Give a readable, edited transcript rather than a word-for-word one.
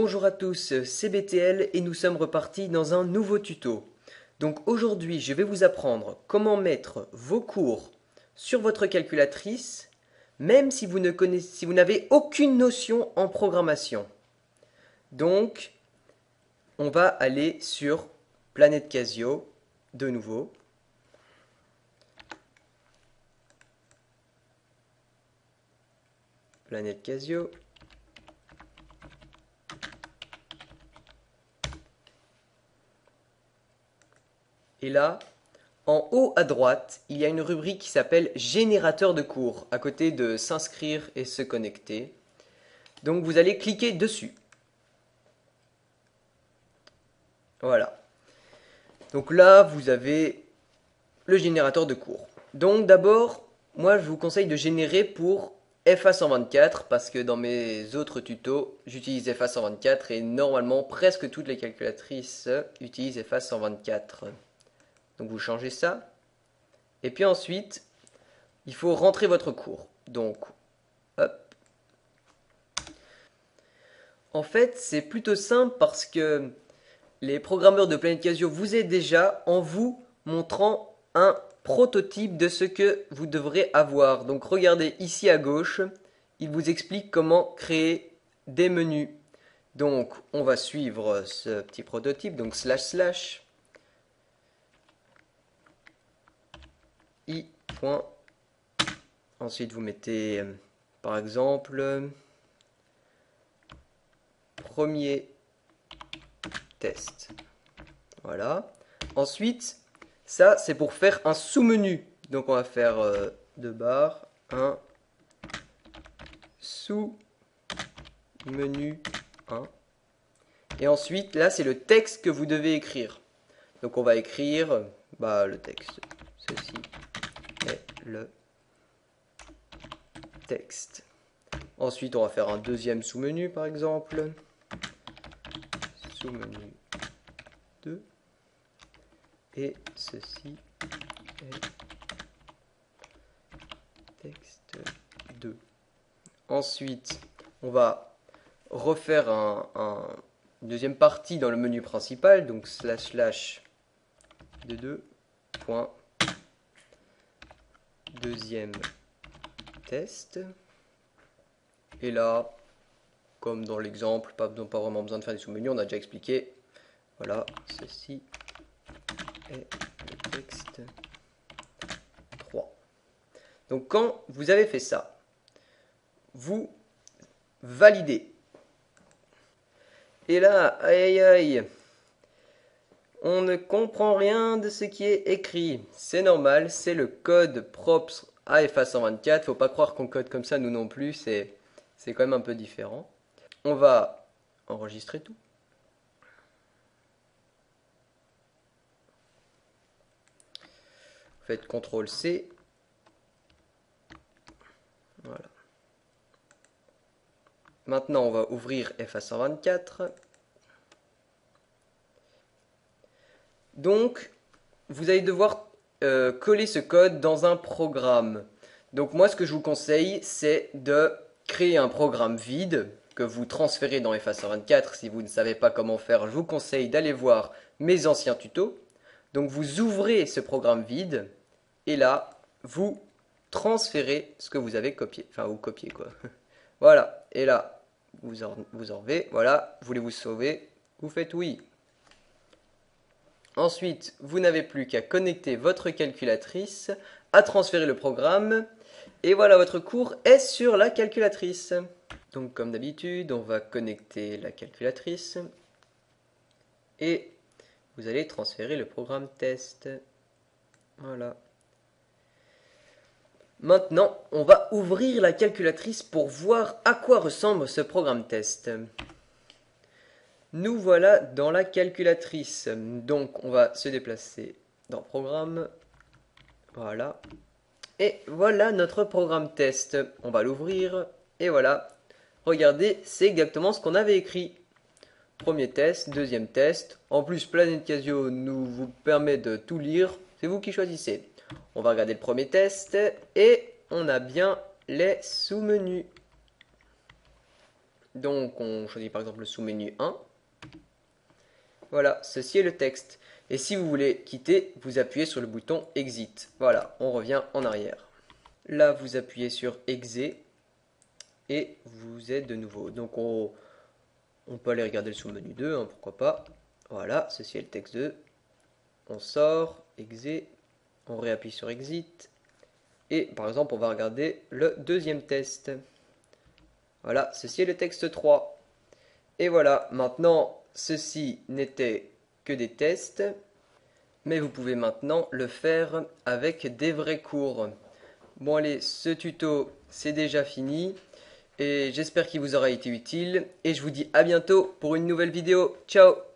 Bonjour à tous, c'est BTL et nous sommes repartis dans un nouveau tuto. Donc aujourd'hui, je vais vous apprendre comment mettre vos cours sur votre calculatrice, même si vous n'avez aucune notion en programmation. Donc, on va aller sur Planète Casio de nouveau. Planète Casio. Et là, en haut à droite, il y a une rubrique qui s'appelle Générateur de cours, à côté de s'inscrire et se connecter. Donc vous allez cliquer dessus. Voilà. Donc là, vous avez le générateur de cours. Donc d'abord, moi je vous conseille de générer pour FA124 parce que dans mes autres tutos, j'utilise FA124 et normalement presque toutes les calculatrices utilisent FA124. Donc vous changez ça. Et puis ensuite, il faut rentrer votre cours. Donc, hop. En fait, c'est plutôt simple parce que les programmeurs de Planète Casio vous aident déjà en vous montrant un prototype de ce que vous devrez avoir. Donc regardez ici à gauche, il vous explique comment créer des menus. Donc on va suivre ce petit prototype, donc // i. Ensuite vous mettez par exemple premier test. Voilà. Ensuite, ça c'est pour faire un sous-menu. Donc on va faire 2 barres, un sous-menu 1. Et ensuite, là c'est le texte que vous devez écrire. Donc on va écrire le texte. Ceci est le texte. Ensuite, on va faire un deuxième sous-menu par exemple. Sous-menu 2. Et ceci est texte 2. Ensuite, on va refaire une deuxième partie dans le menu principal, donc // de 2. Deuxième test. Et là, comme dans l'exemple, pas vraiment besoin de faire des sous-menus, on a déjà expliqué. Voilà, ceci est le texte 3. Donc quand vous avez fait ça, vous validez. Et là, aïe aïe, on ne comprend rien de ce qui est écrit. C'est normal, c'est le code propre à FA124. Faut pas croire qu'on code comme ça, nous non plus, c'est quand même un peu différent. On va enregistrer tout. Faites CTRL-C. Voilà. Maintenant, on va ouvrir FA124. Donc, vous allez devoir coller ce code dans un programme. Donc moi, ce que je vous conseille, c'est de créer un programme vide que vous transférez dans FA124. Si vous ne savez pas comment faire, je vous conseille d'aller voir mes anciens tutos. Donc vous ouvrez ce programme vide et là, vous transférez ce que vous avez copié. Enfin, vous copiez quoi. Voilà. Et là, vous enlevez. Voilà. Voulez-vous sauver? Vous faites oui. Ensuite, vous n'avez plus qu'à connecter votre calculatrice, à transférer le programme. Et voilà, votre cours est sur la calculatrice. Donc comme d'habitude, on va connecter la calculatrice. Et vous allez transférer le programme test. Voilà. Maintenant, on va ouvrir la calculatrice pour voir à quoi ressemble ce programme test. Nous voilà dans la calculatrice. Donc, on va se déplacer dans Programme. Voilà. Et voilà notre programme test. On va l'ouvrir. Et voilà. Regardez, c'est exactement ce qu'on avait écrit. Premier test, deuxième test. En plus, Planète Casio nous vous permet de tout lire. C'est vous qui choisissez. On va regarder le premier test. Et on a bien les sous-menus. Donc on choisit par exemple le sous-menu 1. Voilà, ceci est le texte. Et si vous voulez quitter, vous appuyez sur le bouton Exit. Voilà, on revient en arrière. Là, vous appuyez sur Exit et vous êtes de nouveau. Donc on peut aller regarder le sous-menu 2, hein, pourquoi pas. Voilà, ceci est le texte 2. On sort, Exit, on réappuie sur Exit. Et par exemple, on va regarder le deuxième test. Voilà, ceci est le texte 3. Et voilà, maintenant, ceci n'était que des tests, mais vous pouvez maintenant le faire avec des vrais cours. Bon allez, ce tuto, c'est déjà fini, et j'espère qu'il vous aura été utile, et je vous dis à bientôt pour une nouvelle vidéo. Ciao!